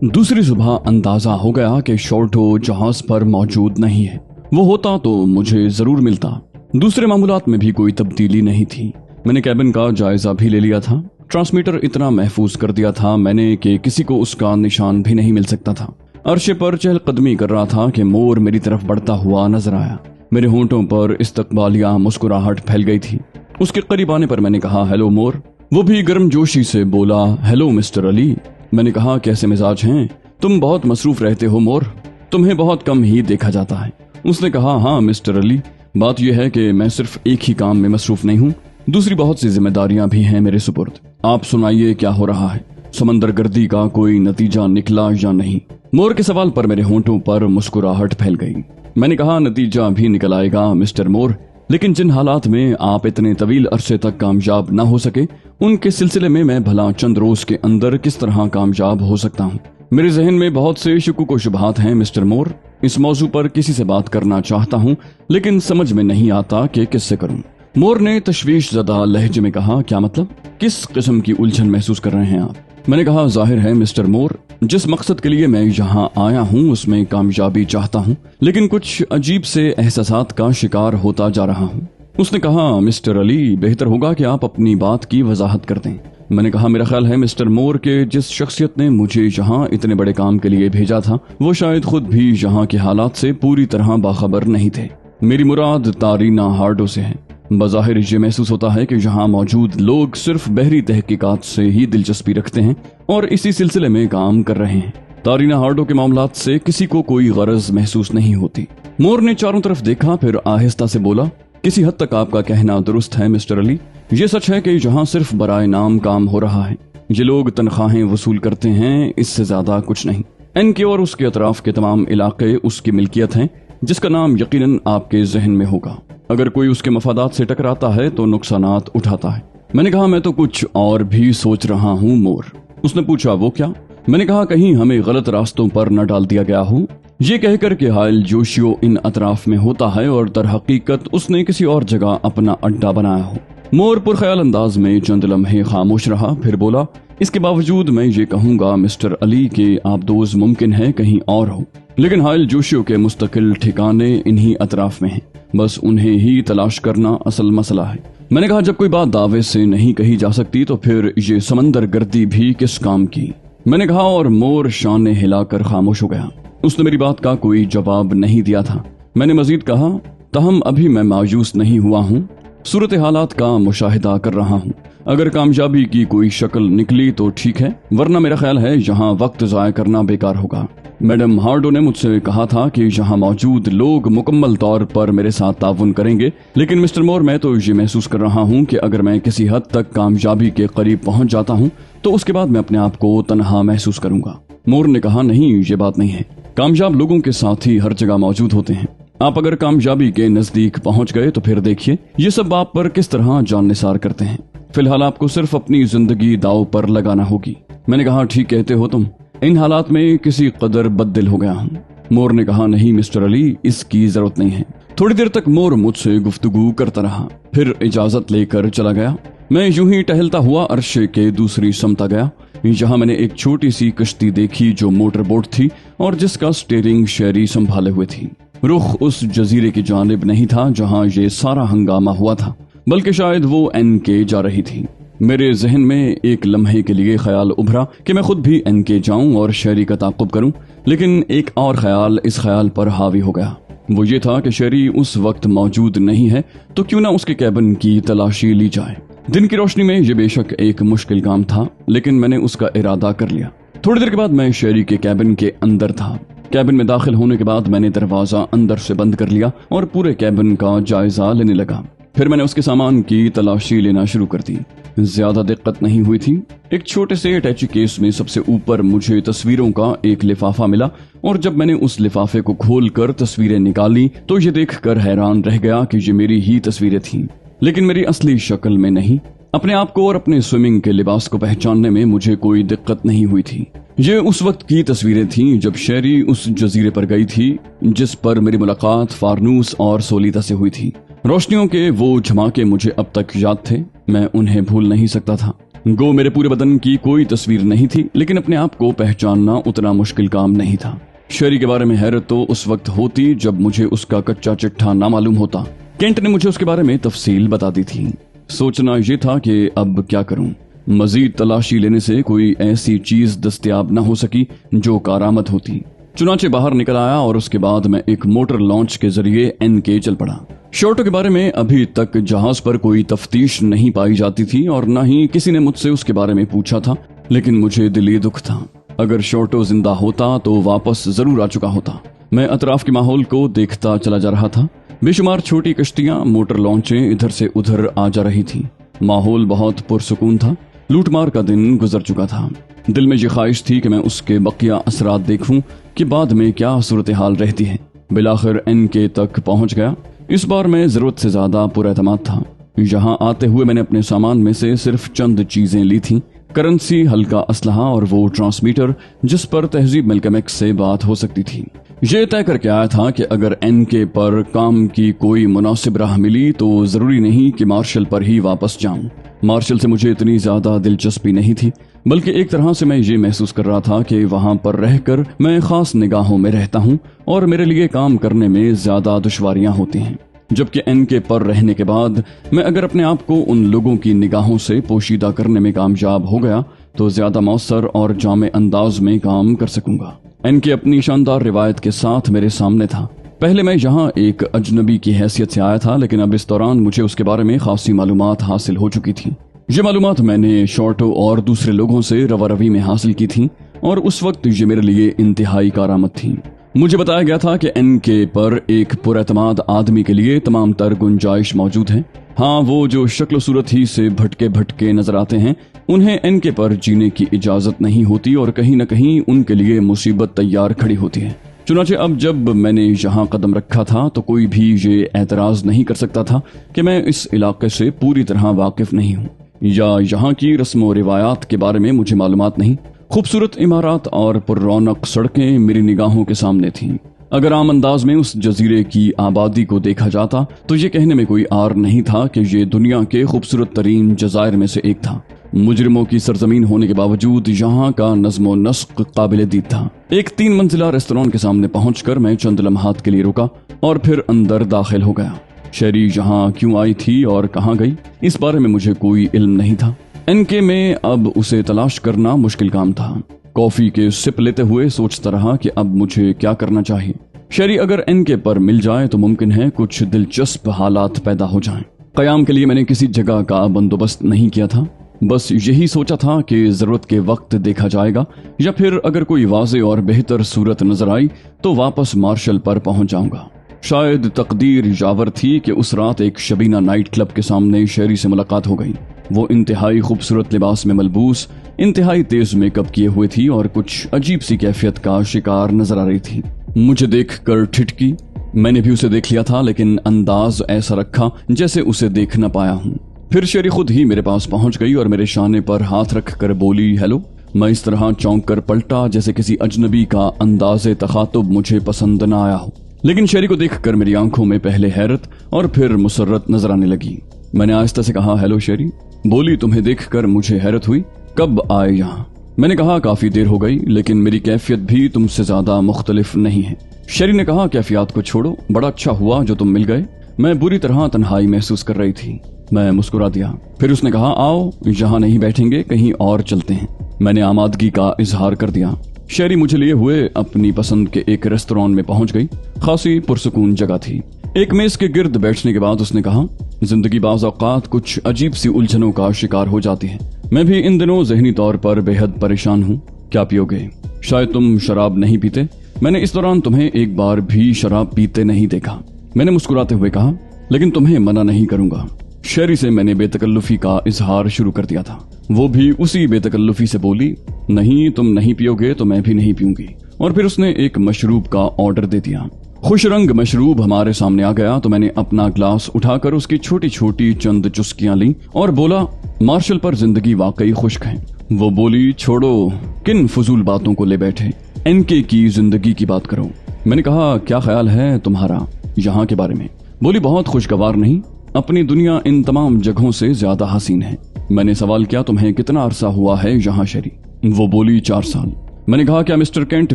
दूसरी सुबह अंदाजा हो गया कि शॉर्टो जहाज पर मौजूद नहीं है। वो होता तो मुझे जरूर मिलता। दूसरे मामूलात में भी कोई तब्दीली नहीं थी। मैंने कैबिन का जायजा भी ले लिया था। ट्रांसमीटर इतना महफूज कर दिया था मैंने कि किसी को उसका निशान भी नहीं मिल सकता था। अर्शे पर चहलकदमी कर रहा था कि मोर मेरी तरफ बढ़ता हुआ नजर आया। मेरे होंठों पर इस्तकबालिया मुस्कुराहट फैल गई थी। उसके करीब आने पर मैंने कहा, हेलो मोर। वो भी गर्मजोशी से बोला, हेलो मिस्टर अली। मैंने कहा, कैसे मिजाज हैं? तुम बहुत मसरूफ रहते हो मोर, तुम्हें बहुत कम ही देखा जाता है। उसने कहा, हाँ मिस्टर अली, बात यह है कि मैं सिर्फ एक ही काम में मसरूफ नहीं हूँ, दूसरी बहुत सी जिम्मेदारियां भी हैं मेरे सुपुर्द। आप सुनाइए क्या हो रहा है? समंदर गर्दी का कोई नतीजा निकला या नहीं? मोर के सवाल पर मेरे होंठों पर मुस्कुराहट फैल गई। मैंने कहा, नतीजा भी निकल आएगा मिस्टर मोर, लेकिन जिन हालात में आप इतने तवील अरसे तक कामयाब न हो सके उनके सिलसिले में मैं भला चंद रोज के अंदर किस तरह कामयाब हो सकता हूँ। मेरे जहन में बहुत से शुकुक व शुबहात हैं मिस्टर मोर। इस मौजू पर किसी से बात करना चाहता हूँ लेकिन समझ में नहीं आता कि किससे करूँ। मोर ने तशवीश ज़दा लहजे में कहा, क्या मतलब? किस किस्म की उलझन महसूस कर रहे हैं आप? मैंने कहा, जाहिर है मिस्टर मोर, जिस मकसद के लिए मैं यहाँ आया हूँ उसमें कामयाबी चाहता हूँ, लेकिन कुछ अजीब से एहसासात का शिकार होता जा रहा हूँ। उसने कहा, मिस्टर अली, बेहतर होगा कि आप अपनी बात की वजाहत कर दें। मैंने कहा, मेरा ख्याल है मिस्टर मोर के जिस शख्सियत ने मुझे यहाँ इतने बड़े काम के लिए भेजा था वो शायद खुद भी यहाँ के हालात से पूरी तरह बाखबर नहीं थे। मेरी मुराद तारीना हार्डो से है। बज़ाहिर ये महसूस होता है कि यहाँ मौजूद लोग सिर्फ बहरी तहकीकात से ही दिलचस्पी रखते हैं और इसी सिलसिले में काम कर रहे हैं। तारीना हार्डो के मामलात से किसी को कोई गरज महसूस नहीं होती। मोर ने चारों तरफ देखा, फिर आहिस्ता से बोला, किसी हद तक आपका कहना दुरुस्त है मिस्टर अली। ये सच है कि यहाँ सिर्फ बराए नाम काम हो रहा है। ये लोग तनख्वाहें वसूल करते हैं, इससे ज्यादा कुछ नहीं। एनके और उसके अतराफ के तमाम इलाके उसकी मिल्कियत हैं, जिसका नाम यकीनन आपके जहन में होगा। अगर कोई उसके मफादात से टकराता है तो नुकसानात उठाता है। मैंने कहा, मैं तो कुछ और भी सोच रहा हूँ मोर। उसने पूछा, वो क्या? मैंने कहा, कहीं हमें गलत रास्तों पर न डाल दिया गया हो। ये कहकर कि हायल जोशियो इन अतराफ में होता है और दर हकीकत उसने किसी और जगह अपना अड्डा बनाया हो। मोर पुरख्याल अंदाज में चंद लम्हे खामोश रहा, फिर बोला, इसके बावजूद मैं ये कहूंगा मिस्टर अली कि आप दोस्त मुमकिन है कहीं और हो, लेकिन हायल जोशियो के मुस्तकिल ठिकाने इन्हीं अतराफ में हैं। बस उन्हें ही तलाश करना असल मसला है। मैंने कहा, जब कोई बात दावे से नहीं कही जा सकती तो फिर ये समंदर गर्दी भी किस काम की? मैंने कहा, और मोर शान हिलाकर खामोश हो गया। उसने मेरी बात का कोई जवाब नहीं दिया था। मैंने मजीद कहा, तहम अभी मैं मायूस नहीं हुआ हूँ, सूरत हालात का मुशाहिदा कर रहा हूँ। अगर कामयाबी की कोई शक्ल निकली तो ठीक है, वरना मेरा ख्याल है यहाँ वक्त ज़ाया करना बेकार होगा। मैडम हार्डो ने मुझसे कहा था कि यहाँ मौजूद लोग मुकम्मल तौर पर मेरे साथ ताउन करेंगे, लेकिन मिस्टर मोर, मैं तो ये महसूस कर रहा हूँ कि अगर मैं किसी हद तक कामयाबी के करीब पहुँच जाता हूँ तो उसके बाद मैं अपने आप को तनहा महसूस करूंगा। मोर ने कहा, नहीं, ये बात नहीं है। कामयाब लोगों के साथी हर जगह मौजूद होते हैं। आप अगर कामयाबी के नजदीक पहुंच गए तो फिर देखिए ये सब आप पर किस तरह जान निसार करते हैं। फिलहाल आपको सिर्फ अपनी जिंदगी दांव पर लगाना होगी। मैंने कहा, ठीक कहते हो तुम, इन हालात में किसी कदर बददिल हो गया हूँ। मोर ने कहा, नहीं मिस्टर अली, इसकी जरूरत नहीं है। थोड़ी देर तक मोर मुझसे गुफ्तगू करता रहा, फिर इजाजत लेकर चला गया। मैं यूं ही टहलता हुआ अर्शे के दूसरी समता गया। यहाँ मैंने एक छोटी सी कश्ती देखी जो मोटर बोट थी और जिसका स्टीयरिंग शेरी संभाले हुए थी। रुख उस जजीरे की जानिब नहीं था जहाँ ये सारा हंगामा हुआ था, बल्कि शायद वो एनके जा रही थी। मेरे जहन में एक लम्हे के लिए ख्याल उभरा कि मैं खुद भी एनके जाऊं और शेरी का ताक़ुब करूं, लेकिन एक और ख्याल इस ख्याल पर हावी हो गया। वो ये था कि शेरी उस वक्त मौजूद नहीं है तो क्यों ना उसके कैबिन की तलाशी ली जाए। दिन की रोशनी में ये बेशक एक मुश्किल काम था, लेकिन मैंने उसका इरादा कर लिया। थोड़ी देर के बाद मैं शेरी के कैबिन के अंदर था। कैबिन में दाखिल होने के बाद मैंने दरवाजा अंदर से बंद कर लिया और पूरे कैबिन का जायजा लेने लगा। फिर मैंने उसके सामान की तलाशी लेना शुरू कर दी। ज्यादा दिक्कत नहीं हुई थी। एक छोटे से अटैची केस में सबसे ऊपर मुझे तस्वीरों का एक लिफाफा मिला और जब मैंने उस लिफाफे को खोलकर तस्वीरें निकाली तो ये देखकर हैरान रह गया कि ये मेरी ही तस्वीरें थीं, लेकिन मेरी असली शक्ल में नहीं। अपने आप को और अपने स्विमिंग के लिबास को पहचानने में मुझे कोई दिक्कत नहीं हुई थी। ये उस वक्त की तस्वीरें थीं जब शेरी उस जजीरे पर गई थी जिस पर मेरी मुलाकात फारनूस और सोलीदा से हुई थी। रोशनियों के वो झमाके मुझे अब तक याद थे, मैं उन्हें भूल नहीं सकता था। गो मेरे पूरे बदन की कोई तस्वीर नहीं थी, लेकिन अपने आप को पहचानना उतना मुश्किल काम नहीं था। शेरी के बारे में हैरत तो उस वक्त होती जब मुझे उसका कच्चा चिट्ठा ना मालूम होता। केंट ने मुझे उसके बारे में तफसील बता दी थी। सोचना ये था कि अब क्या करूं। मजीद तलाशी लेने से कोई ऐसी चीज दस्तयाब न हो सकी जो कारामद होती। चुनाचे बाहर निकल आया और उसके बाद मैं एक मोटर लॉन्च के जरिए एनके चल पड़ा। शॉर्टो के बारे में अभी तक जहाज पर कोई तफ्तीश नहीं पाई जाती थी और न ही किसी ने मुझसे उसके बारे में पूछा था, लेकिन मुझे दिली दुख था। अगर शॉर्टो जिंदा होता तो वापस जरूर आ चुका होता। मैं अतराफ के माहौल को देखता चला जा रहा था। बेशुमार छोटी कश्तियां, मोटर लॉन्चें इधर से उधर आ जा रही थी। माहौल बहुत पुरसुकून था। लूटमार का दिन गुजर चुका था। दिल में ये ख्वाहिश थी कि मैं उसके बकिया असरात देखूं कि बाद में क्या सूरत हाल रहती है। बिलाखिर एनके तक पहुंच गया। इस बार मैं जरूरत से ज्यादा पुरएतमाद था। यहाँ आते हुए मैंने अपने सामान में से सिर्फ चंद चीजें ली थीं। करेंसी, हल्का असलहा और वो ट्रांसमीटर जिस पर तहजीब मेलकम एक्स से बात हो सकती थी। ये तय करके आया था कि अगर एनके पर काम की कोई मुनासिब राह मिली तो जरूरी नहीं कि मार्शल पर ही वापस जाऊं। मार्शल से मुझे इतनी ज्यादा दिलचस्पी नहीं थी, बल्कि एक तरह से मैं ये महसूस कर रहा था कि वहां पर रहकर मैं खास निगाहों में रहता हूं और मेरे लिए काम करने में ज्यादा दुश्वारियां होती हैं। जबकि एनके पर रहने के बाद मैं अगर अपने आप को उन लोगों की निगाहों से पोशीदा करने में कामयाब हो गया तो ज्यादा मौसर और जामे अंदाज में काम कर सकूंगा। एनके अपनी शानदार रिवायत के साथ मेरे सामने था। पहले मैं यहाँ एक अजनबी की हैसियत से आया था, लेकिन अब इस दौरान मुझे उसके बारे में खासी मालूमात हासिल हो चुकी थी। ये मालूमात मैंने शॉर्टो और दूसरे लोगों से रवा-रवी में हासिल की थी और उस वक्त ये मेरे लिए इंतहाई कारामद थी। मुझे बताया गया था कि एनके पर एक पुरएतमाद आदमी के लिए तमाम तर गुंजाइश मौजूद है। हाँ, वो जो शक्ल सूरत ही से भटके भटके नजर आते हैं, उन्हें एनके पर जीने की इजाजत नहीं होती और कहीं न कहीं उनके लिए मुसीबत तैयार खड़ी होती है। चुनाचे अब जब मैंने यहाँ कदम रखा था तो कोई भी ये एतराज नहीं कर सकता था कि मैं इस इलाके से पूरी तरह वाकिफ नहीं हूँ या यहाँ की रस्म व रिवायात के बारे में मुझे मालूमात नहीं। खूबसूरत इमारत और पुररौनक सड़कें मेरी निगाहों के सामने थीं। अगर आम अंदाज में उस जजीरे की आबादी को देखा जाता तो ये कहने में कोई आर नहीं था कि ये दुनिया के खूबसूरत तरीन जजायर में से एक था। मुजरिमों की सरजमीन होने के बावजूद यहाँ का नज़्म नस्क काबिल दीद था। एक 3 मंजिला रेस्तरां के सामने पहुंचकर मैं चंद लम्हात के लिए रुका और फिर अंदर दाखिल हो गया। शेरी यहाँ क्यों आई थी और कहाँ गई, इस बारे में मुझे कोई इल्म नहीं था। एनके में अब उसे तलाश करना मुश्किल काम था। कॉफी के सिप लेते हुए सोचता रहा कि अब मुझे क्या करना चाहिए। शेरी अगर एनके पर मिल जाए तो मुमकिन है कुछ दिलचस्प हालात पैदा हो जाएं। कयाम के लिए मैंने किसी जगह का बंदोबस्त नहीं किया था। बस यही सोचा था कि जरूरत के वक्त देखा जाएगा या फिर अगर कोई वाज़े और बेहतर सूरत नजर आई तो वापस मार्शल पर पहुंच जाऊंगा। शायद तकदीर यावर थी कि उस रात एक शबीना नाइट क्लब के सामने शेरी से मुलाकात हो गई। वो इंतहाई खूबसूरत लिबास में मलबूस, इंतहाई तेज मेकअप किए हुए थी और कुछ अजीब सी कैफियत का शिकार नजर आ रही थी। मुझे देखकर ठिठकी। मैंने भी उसे देख लिया था, लेकिन अंदाज ऐसा रखा जैसे उसे देख न पाया हूँ। फिर शेरी खुद ही मेरे पास पहुंच गई और मेरे शाने पर हाथ रख कर बोली, हेलो। मैं इस तरह चौंक कर पलटा जैसे किसी अजनबी का अंदाज़े तखातुब मुझे पसंद न आया हो। लेकिन शेरी को देखकर मेरी आंखों में पहले हैरत और फिर मुसर्रत नजर आने लगी। मैंने आहिस्ता से कहा, हेलो शेरी। बोली, तुम्हें देखकर मुझे हैरत हुई, कब आए यहाँ? मैंने कहा, काफी देर हो गई, लेकिन मेरी कैफियत भी तुमसे ज्यादा मुख्तलिफ नहीं है। शेरी ने कहा, कैफियत को छोड़ो, बड़ा अच्छा हुआ जो तुम मिल गए। मैं बुरी तरह तन्हाई महसूस कर रही थी। मैं मुस्कुरा दिया। फिर उसने कहा, आओ, यहाँ नहीं बैठेंगे, कहीं और चलते हैं। मैंने आमादगी का इजहार कर दिया। शेरी मुझे लिए हुए अपनी पसंद के एक रेस्तरां में पहुंच गई। खासी पुरसुकून जगह थी। एक मेज के गिर्द बैठने के बाद उसने कहा, जिंदगी बाज़ औक़ात कुछ अजीब सी उलझनों का शिकार हो जाती है। मैं भी इन दिनों ज़हनी तौर पर बेहद परेशान हूँ। क्या पियोगे? शायद तुम शराब नहीं पीते। मैंने इस दौरान तुम्हें एक बार भी शराब पीते नहीं देखा। मैंने मुस्कुराते हुए कहा, लेकिन तुम्हें मना नहीं करूंगा। शेरी से मैंने बेतकल्लुफी का इजहार शुरू कर दिया था। वो भी उसी बेतकल्लुफी से बोली, नहीं, तुम नहीं पियोगे तो मैं भी नहीं पीऊंगी। और फिर उसने एक मशरूब का ऑर्डर दे दिया। खुश रंग मशरूब हमारे सामने आ गया तो मैंने अपना ग्लास उठाकर उसकी छोटी छोटी चंद चुस्कियां ली और बोला, मार्शल पर जिंदगी वाकई खुश्क है। वो बोली, छोड़ो, किन फजूल बातों को ले बैठे, एनके की जिंदगी की बात करो। मैंने कहा, क्या ख्याल है तुम्हारा यहाँ के बारे में? बोली, बहुत खुशगवार नहीं, अपनी दुनिया इन तमाम जगहों से ज्यादा हसीन है। मैंने सवाल किया, तुम्हें कितना अरसा हुआ है यहाँ शेरी? वो बोली 4 साल। मैंने कहा, क्या मिस्टर केंट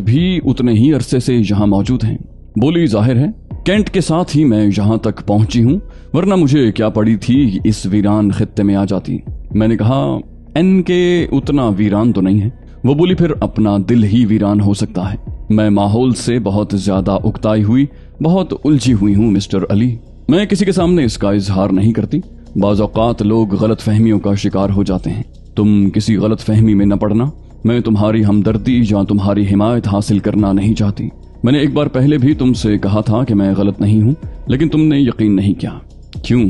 भी उतने ही अरसे से यहाँ मौजूद हैं? बोली, जाहिर है केंट के साथ ही मैं यहाँ तक पहुंची हूँ, वरना मुझे क्या पड़ी थी इस वीरान खित्ते में आ जाती। मैंने कहा, एन के उतना वीरान तो नहीं है। वो बोली, फिर अपना दिल ही वीरान हो सकता है। मैं माहौल से बहुत ज्यादा उकताई हुई, बहुत उलझी हुई हूँ मिस्टर अली। मैं किसी के सामने इसका इजहार नहीं करती। बाज़ औक़ात लोग गलत फहमियों का शिकार हो जाते हैं। तुम किसी गलत फहमी में न पड़ना। मैं तुम्हारी हमदर्दी या तुम्हारी हिमायत हासिल करना नहीं चाहती। मैंने एक बार पहले भी तुमसे कहा था कि मैं गलत नहीं हूँ, लेकिन तुमने यकीन नहीं किया। क्यों?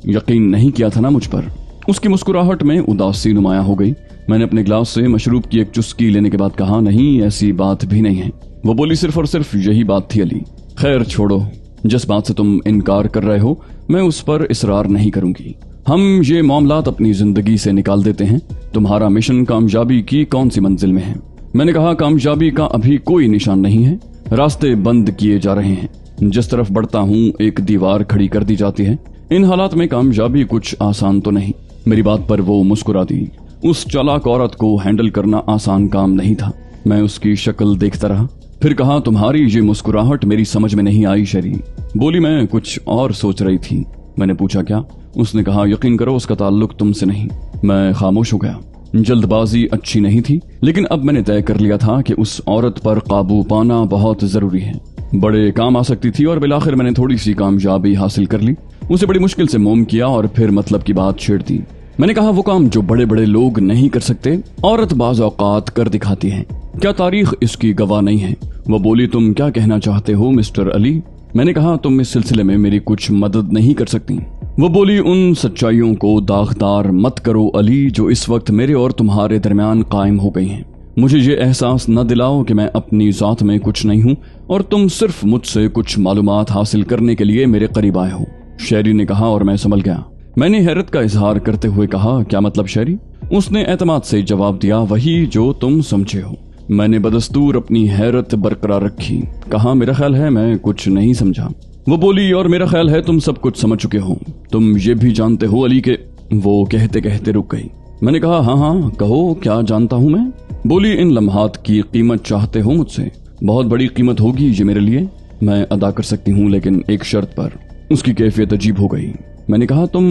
यकीन नहीं किया था ना मुझ पर। उसकी मुस्कुराहट में उदासी नुमाया हो गई। मैंने अपने ग्लास से मशरूब की एक चुस्की लेने के बाद कहा, नहीं, ऐसी बात भी नहीं है। वो बोली, सिर्फ और सिर्फ यही बात थी अली। खैर छोड़ो, जिस बात से तुम इनकार कर रहे हो मैं उस पर इसरार नहीं करूंगी। हम ये मामलात अपनी जिंदगी से निकाल देते हैं। तुम्हारा मिशन कामयाबी की कौन सी मंजिल में है? मैंने कहा, कामयाबी का अभी कोई निशान नहीं है। रास्ते बंद किए जा रहे हैं। जिस तरफ बढ़ता हूँ एक दीवार खड़ी कर दी जाती है। इन हालात में कामयाबी कुछ आसान तो नहीं। मेरी बात पर वो मुस्कुरा दी। उस चालाक औरत को हैंडल करना आसान काम नहीं था। मैं उसकी शक्ल देखता रहा, फिर कहा, तुम्हारी ये मुस्कुराहट मेरी समझ में नहीं आई शेरी। बोली, मैं कुछ और सोच रही थी। मैंने पूछा, क्या? उसने कहा, यकीन करो उसका ताल्लुक तुमसे नहीं। मैं खामोश हो गया। जल्दबाजी अच्छी नहीं थी, लेकिन अब मैंने तय कर लिया था कि उस औरत पर काबू पाना बहुत जरूरी है। बड़े काम आ सकती थी और बिलाखिर मैंने थोड़ी सी कामयाबी हासिल कर ली। उसे बड़ी मुश्किल से मोम किया और फिर मतलब की बात छेड़ दी। मैंने कहा, वो काम जो बड़े बड़े लोग नहीं कर सकते औरत बाज़ औक़ात कर दिखाती है। क्या तारीख इसकी गवाह नहीं है? वो बोली, तुम क्या कहना चाहते हो मिस्टर अली? मैंने कहा, तुम इस सिलसिले में मेरी कुछ मदद नहीं कर सकती। वो बोली, उन सच्चाइयों को दागदार मत करो अली जो इस वक्त मेरे और तुम्हारे दरमियान कायम हो गई हैं। मुझे ये एहसास न दिलाओ कि मैं अपनी ज़ात में कुछ नहीं हूँ और तुम सिर्फ मुझसे कुछ मालूमात हासिल करने के लिए मेरे करीब आए हो। शेरी ने कहा और मैं संभल गया। मैंने हैरत का इजहार करते हुए कहा, क्या मतलब शेरी? उसने एतमाद से जवाब दिया, वही जो तुम समझे हो। मैंने बदस्तूर अपनी हैरत बरकरार रखी। कहा, मेरा ख्याल है मैं कुछ नहीं समझा। वो बोली, और मेरा ख्याल है तुम सब कुछ समझ चुके हो। तुम ये भी जानते हो अली के। वो कहते कहते रुक गई। मैंने कहा, हाँ हाँ कहो, क्या जानता हूँ मैं? बोली, इन लम्हात की कीमत चाहते हो मुझसे? बहुत बड़ी कीमत होगी ये मेरे लिए। मैं अदा कर सकती हूँ, लेकिन एक शर्त पर। उसकी कैफियत अजीब हो गई। मैंने कहा, तुम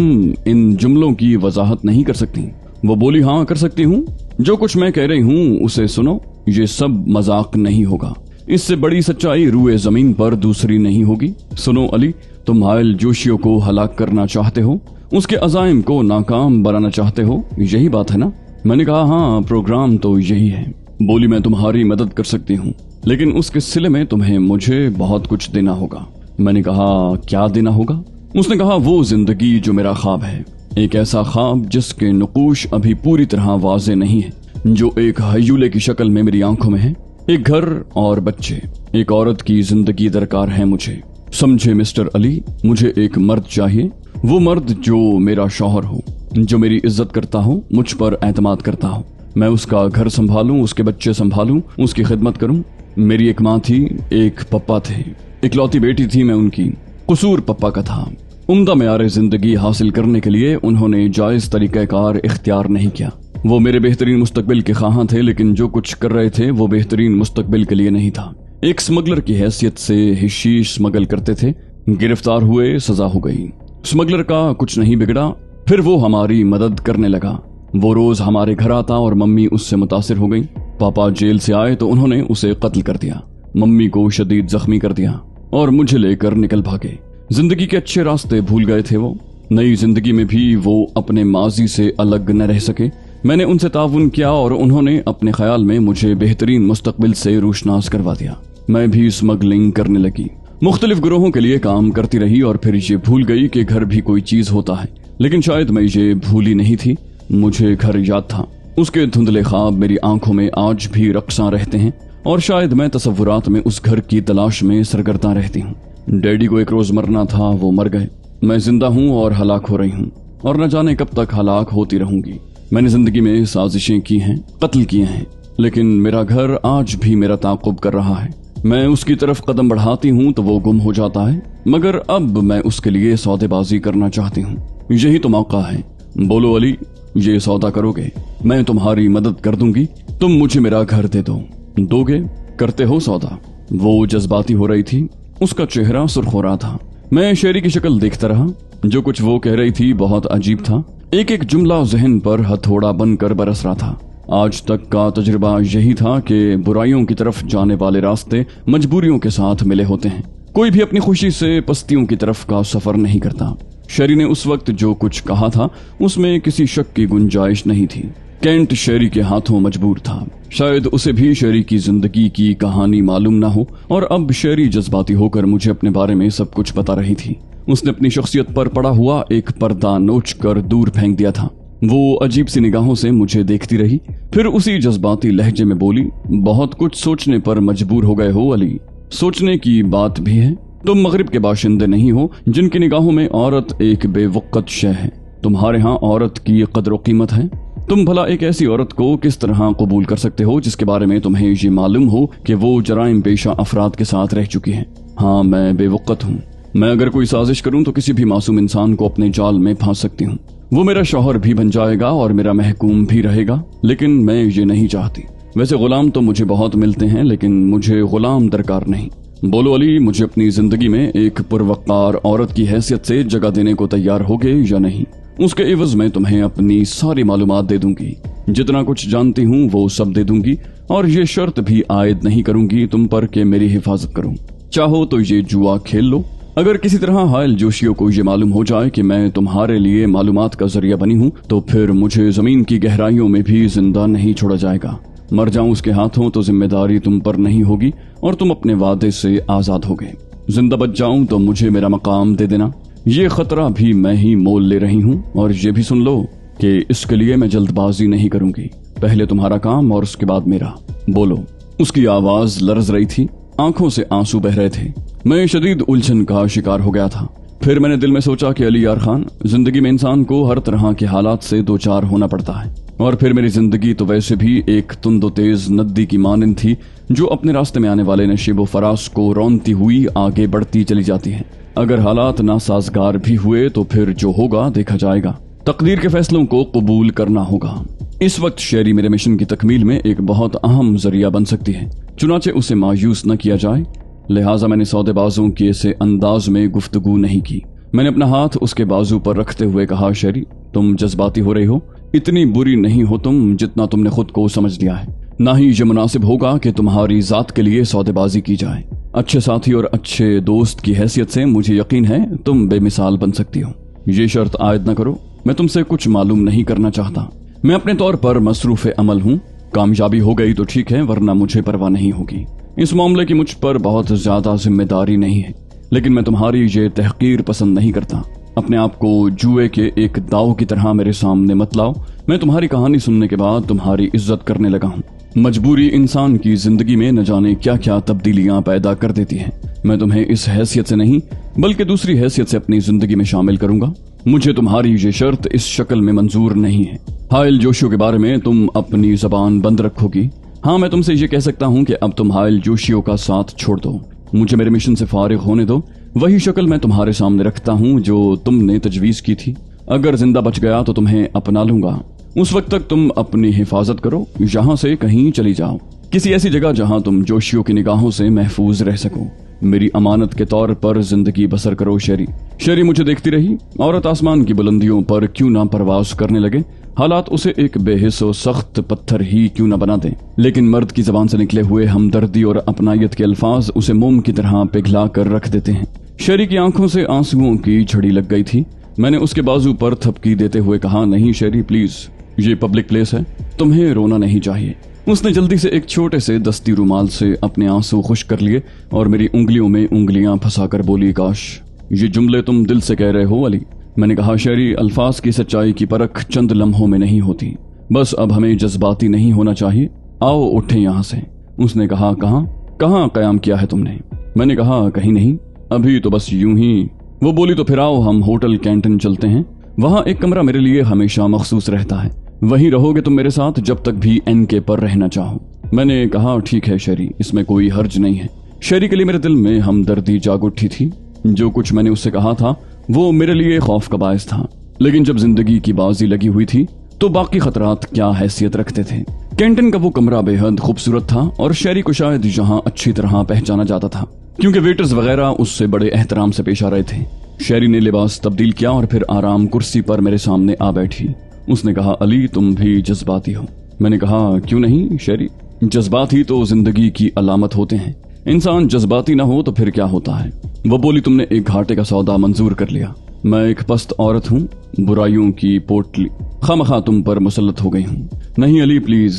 इन जुमलों की वजाहत नहीं कर सकती? वो बोली, हाँ कर सकती हूँ। जो कुछ मैं कह रही हूँ उसे सुनो। ये सब मजाक नहीं होगा। इससे बड़ी सच्चाई रूए जमीन पर दूसरी नहीं होगी। सुनो अली, तुम हायल जोशियों को हलाक करना चाहते हो, उसके अजाइम को नाकाम बनाना चाहते हो, यही बात है ना? मैंने कहा, हाँ प्रोग्राम तो यही है। बोली, मैं तुम्हारी मदद कर सकती हूँ, लेकिन उसके सिले में तुम्हें मुझे बहुत कुछ देना होगा। मैंने कहा, क्या देना होगा? उसने कहा, वो जिंदगी जो मेरा ख्वाब है। एक ऐसा ख्वाब जिसके नुकूश अभी पूरी तरह वाज़े नहीं है, जो एक हयूले की शक्ल में मेरी आंखों में है। एक घर और बच्चे, एक औरत की जिंदगी दरकार है मुझे। समझे मिस्टर अली, मुझे एक मर्द चाहिए। वो मर्द जो मेरा शौहर हो, जो मेरी इज्जत करता हो, मुझ पर एतमाद करता हो। मैं उसका घर संभालूं, उसके बच्चे संभालूं, उसकी खिदमत करूं। मेरी एक माँ थी, एक पप्पा थे, इकलौती बेटी थी मैं उनकी। कसूर पप्पा का था। उम्दा मेयार जिंदगी हासिल करने के लिए उन्होंने जायज तरीक़ाकार इख्तियार नहीं किया। वो मेरे बेहतरीन मुस्तकबिल के ख्वाहां थे, लेकिन जो कुछ कर रहे थे वो बेहतरीन मुस्तकबिल के लिए नहीं था। एक स्मगलर की हैसियत से हिशीश स्मगल करते थे। गिरफ्तार हुए, सजा हो गई। स्मगलर का कुछ नहीं बिगड़ा, फिर वो हमारी मदद करने लगा। वो रोज हमारे घर आता और मम्मी उससे मुतासिर हो गई। पापा जेल से आए तो उन्होंने उसे कत्ल कर दिया, मम्मी को शदीद जख्मी कर दिया और मुझे लेकर निकल भागे। जिंदगी के अच्छे रास्ते भूल गए थे वो। नई जिंदगी में भी वो अपने माजी से अलग न रह सके। मैंने उनसे ताउन किया और उन्होंने अपने ख्याल में मुझे बेहतरीन मुस्तकबिल से रोशनास करवा दिया। मैं भी स्मगलिंग करने लगी, मुख्तलिफ गिरोहों के लिए काम करती रही और फिर ये भूल गई कि घर भी कोई चीज होता है। लेकिन शायद मैं ये भूली नहीं थी, मुझे घर याद था। उसके धुंधले ख्वाब मेरी आंखों में आज भी रक्सा रहते हैं और शायद मैं तसव्वुरात में उस घर की तलाश में सरगर्दा रहती हूँ। डैडी को एक रोज मरना था, वो मर गए। मैं जिंदा हूँ और हलाक हो रही हूँ और न जाने कब तक हलाक होती रहूंगी। मैंने जिंदगी में साजिशें की हैं, कत्ल किए हैं, लेकिन मेरा घर आज भी मेरा ताक़ुब कर रहा है। मैं उसकी तरफ कदम बढ़ाती हूँ तो वो गुम हो जाता है, मगर अब मैं उसके लिए सौदेबाजी करना चाहती हूँ। यही तो मौका है। बोलो अली, ये सौदा करोगे, मैं तुम्हारी मदद कर दूंगी, तुम मुझे मेरा घर दे दो, दोगे, करते हो सौदा? वो जज्बाती हो रही थी, उसका चेहरा सुर्ख हो रहा था। मैं शेरी की शक्ल देखता रहा। जो कुछ वो कह रही थी बहुत अजीब था। एक एक जुमला जहन पर हथौड़ा बनकर बरस रहा था। आज तक का तजुर्बा यही था कि बुराइयों की तरफ जाने वाले रास्ते मजबूरियों के साथ मिले होते हैं। कोई भी अपनी खुशी से पस्तियों की तरफ का सफर नहीं करता। शेरी ने उस वक्त जो कुछ कहा था उसमें किसी शक की गुंजाइश नहीं थी। केंट शेरी के हाथों मजबूर था। शायद उसे भी शेरी की जिंदगी की कहानी मालूम ना हो और अब शेरी जज्बाती होकर मुझे अपने बारे में सब कुछ बता रही थी। उसने अपनी शख्सियत पर पड़ा हुआ एक पर्दा नोच कर दूर फेंक दिया था। वो अजीब सी निगाहों से मुझे देखती रही, फिर उसी जज्बाती लहजे में बोली, बहुत कुछ सोचने पर मजबूर हो गए हो अली। सोचने की बात भी है। तुम मगरिब के बाशिंदे नहीं हो जिनकी निगाहों में औरत एक बेवक़्त शय है। तुम्हारे यहाँ औरत की कदर कीमत है। तुम भला एक ऐसी औरत को किस तरह कबूल कर सकते हो जिसके बारे में तुम्हें ये मालूम हो कि वो जराइम पेशा अफराद के साथ रह चुकी है? हाँ, मैं बेवक़्त हूँ। मैं अगर कोई साजिश करूं तो किसी भी मासूम इंसान को अपने जाल में फांस सकती हूँ। वो मेरा शौहर भी बन जाएगा और मेरा महकूम भी रहेगा, लेकिन मैं ये नहीं चाहती। वैसे गुलाम तो मुझे बहुत मिलते हैं, लेकिन मुझे गुलाम दरकार नहीं। बोलो अली, मुझे अपनी जिंदगी में एक पुरवकार औरत की हैसियत से जगह देने को तैयार होगे या नहीं? उसके एवज में तुम्हें अपनी सारी मालूमात दे दूंगी, जितना कुछ जानती हूँ वो सब दे दूंगी, और ये शर्त भी आयद नहीं करूंगी तुम पर कि मेरी हिफाजत करूं। चाहो तो ये जुआ खेल लो। अगर किसी तरह हायल जोशियों को ये मालूम हो जाए कि मैं तुम्हारे लिए मालूमात का जरिया बनी हूँ तो फिर मुझे जमीन की गहराइयों में भी जिंदा नहीं छोड़ा जाएगा। मर जाऊं उसके हाथों तो जिम्मेदारी तुम पर नहीं होगी और तुम अपने वादे से आजाद होगे। जिंदा बच जाऊं तो मुझे मेरा मकाम दे देना। ये खतरा भी मैं ही मोल ले रही हूँ, और ये भी सुन लो कि इसके लिए मैं जल्दबाजी नहीं करूंगी। पहले तुम्हारा काम और उसके बाद मेरा। बोलो। उसकी आवाज लरज रही थी, आंखों से आंसू बह रहे थे। मैं शदीद उलझन का शिकार हो गया था। फिर मैंने दिल में सोचा कि अली यार खान, जिंदगी में इंसान को हर तरह के हालात से दो चार होना पड़ता है, और फिर मेरी जिंदगी तो वैसे भी एक तुंदो तेज नदी की मानंद थी जो अपने रास्ते में आने वाले नशीबो फराज को रौनती हुई आगे बढ़ती चली जाती है। अगर हालात नासाजगार भी हुए तो फिर जो होगा देखा जाएगा। तकदीर के फैसलों को कबूल करना होगा। इस वक्त शेरी मेरे मिशन की तकमील में एक बहुत अहम जरिया बन सकती है, चुनाचे उसे मायूस न किया जाए। लिहाजा मैंने सौदेबाजों के ऐसे अंदाज में गुफ्तगू नहीं की। मैंने अपना हाथ उसके बाजू पर रखते हुए कहा, शेरी तुम जज्बाती हो रही हो। इतनी बुरी नहीं हो तुम जितना तुमने खुद को समझ लिया है। ना ही ये मुनासिब होगा कि तुम्हारी जात के लिए सौदेबाजी की जाए। अच्छे साथी और अच्छे दोस्त की हैसियत से मुझे यकीन है तुम बेमिसाल बन सकती हो। ये शर्त आयद न करो। मैं तुमसे कुछ मालूम नहीं करना चाहता। मैं अपने तौर पर मसरूफ अमल हूँ। कामयाबी हो गई तो ठीक है, वरना मुझे परवाह नहीं होगी। इस मामले की मुझ पर बहुत ज्यादा जिम्मेदारी नहीं है, लेकिन मैं तुम्हारी ये तहकीर पसंद नहीं करता। अपने आप को जुए के एक दाव की तरह मेरे सामने मत लाओ। मैं तुम्हारी कहानी सुनने के बाद तुम्हारी इज्जत करने लगा हूँ। मजबूरी इंसान की जिंदगी में न जाने क्या क्या तब्दीलियां पैदा कर देती है। मैं तुम्हें इस हैसियत से नहीं बल्कि दूसरी हैसियत से अपनी जिंदगी में शामिल करूंगा। मुझे तुम्हारी ये शर्त इस शक्ल में मंजूर नहीं है। हायल जोशियों के बारे में तुम अपनी जबान बंद रखोगी। हाँ, मैं तुमसे ये कह सकता हूँ कि अब तुम हायल जोशियों का साथ छोड़ दो। मुझे मेरे मिशन से फारिग होने दो। वही शक्ल मैं तुम्हारे सामने रखता हूँ जो तुमने तजवीज की थी। अगर जिंदा बच गया तो तुम्हें अपना लूंगा। उस वक्त तक तुम अपनी हिफाजत करो। यहाँ से कहीं चली जाओ, किसी ऐसी जगह जहाँ तुम जोशियों की निगाहों से महफूज रह सको। मेरी अमानत के तौर पर जिंदगी बसर करो। शेरी मुझे देखती रही। औरत आसमान की बुलंदियों पर क्यों ना परवास करने लगे, हालात उसे एक बेहिस और सख्त पत्थर ही क्यों न बना दें, लेकिन मर्द की जबान से निकले हुए हमदर्दी और अपनायत के अल्फाज उसे मोम की तरह पिघला कर रख देते हैं। शेरी की आंखों से आंसुओं की झड़ी लग गई थी। मैंने उसके बाजू पर थपकी देते हुए कहा, नहीं शेरी प्लीज, ये पब्लिक प्लेस है, तुम्हें रोना नहीं चाहिए। उसने जल्दी से एक छोटे से दस्ती रुमाल से अपने आंसू खुश कर लिए और मेरी उंगलियों में उंगलियां फंसाकर बोली, काश ये जुमले तुम दिल से कह रहे हो अली। मैंने कहा, शेरी अल्फाज की सच्चाई की परख चंद लम्हों में नहीं होती। बस अब हमें जज्बाती नहीं होना चाहिए। आओ उठे यहाँ से। उसने कहा, कहाँ कयाम किया है तुमने? मैंने कहा, कहीं नहीं, अभी तो बस यूं ही। वो बोली, तो फिर आओ हम होटल कैंटीन चलते हैं। वहाँ एक कमरा मेरे लिए हमेशा मखसूस रहता है। वहीं रहोगे तुम मेरे साथ जब तक भी एनके पर रहना चाहो। मैंने कहा, ठीक है शेरी, इसमें कोई हर्ज नहीं है। शेरी के लिए मेरे दिल में हमदर्दी जाग उठी थी। जो कुछ मैंने उससे कहा था वो मेरे लिए खौफ का बायस था, लेकिन जब जिंदगी की बाजी लगी हुई थी तो बाकी खतरात क्या हैसियत रखते थे। कैंटीन का वो कमरा बेहद खूबसूरत था और शेरी को शायद यहाँ अच्छी तरह पहचाना जाता था, क्योंकि वेटर्स वगैरह उससे बड़े एहतराम से पेश आ रहे थे। शेरी ने लिबास तब्दील किया और फिर आराम कुर्सी पर मेरे सामने आ बैठी। उसने कहा, अली तुम भी जज्बाती हो। मैंने कहा, क्यों नहीं शेरी, जज्बात ही तो जिंदगी की अलामत होते हैं। इंसान जज्बाती ना हो तो फिर क्या होता है। वो बोली, तुमने एक घाटे का सौदा मंजूर कर लिया। मैं एक पस्त औरत हूँ, बुराइयों की पोटली खामखा तुम पर मुसल्लत हो गई हूँ। नहीं अली प्लीज,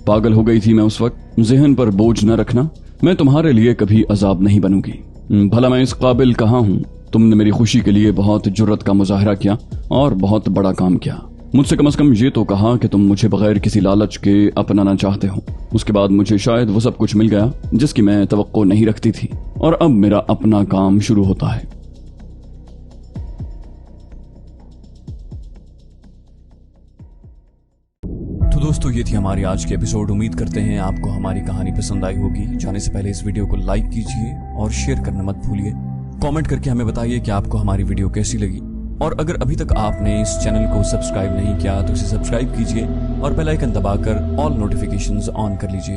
पागल हो गई थी मैं उस वक्त। जहन पर बोझ न रखना, मैं तुम्हारे लिए कभी अजाब नहीं बनूंगी। भला मैं इस काबिल कहाँ हूँ। तुमने मेरी खुशी के लिए बहुत जुर्रत का मुजाहरा किया और बहुत बड़ा काम किया। मुझसे कम से कम ये तो कहा कि तुम मुझे बगैर किसी लालच के अपनाना चाहते हो। उसके बाद मुझे शायद वो सब कुछ मिल गया जिसकी मैं तवक्को नहीं रखती थी, और अब मेरा अपना काम शुरू होता है। तो दोस्तों, ये थी हमारी आज की एपिसोड। उम्मीद करते हैं आपको हमारी कहानी पसंद आई होगी। जाने से पहले इस वीडियो को लाइक कीजिए और शेयर करना मत भूलिए। कमेंट करके हमें बताइए कि आपको हमारी वीडियो कैसी लगी, और अगर अभी तक आपने इस चैनल को सब्सक्राइब नहीं किया तो इसे सब्सक्राइब कीजिए और बेल आइकन दबाकर ऑल नोटिफिकेशंस ऑन कर लीजिए।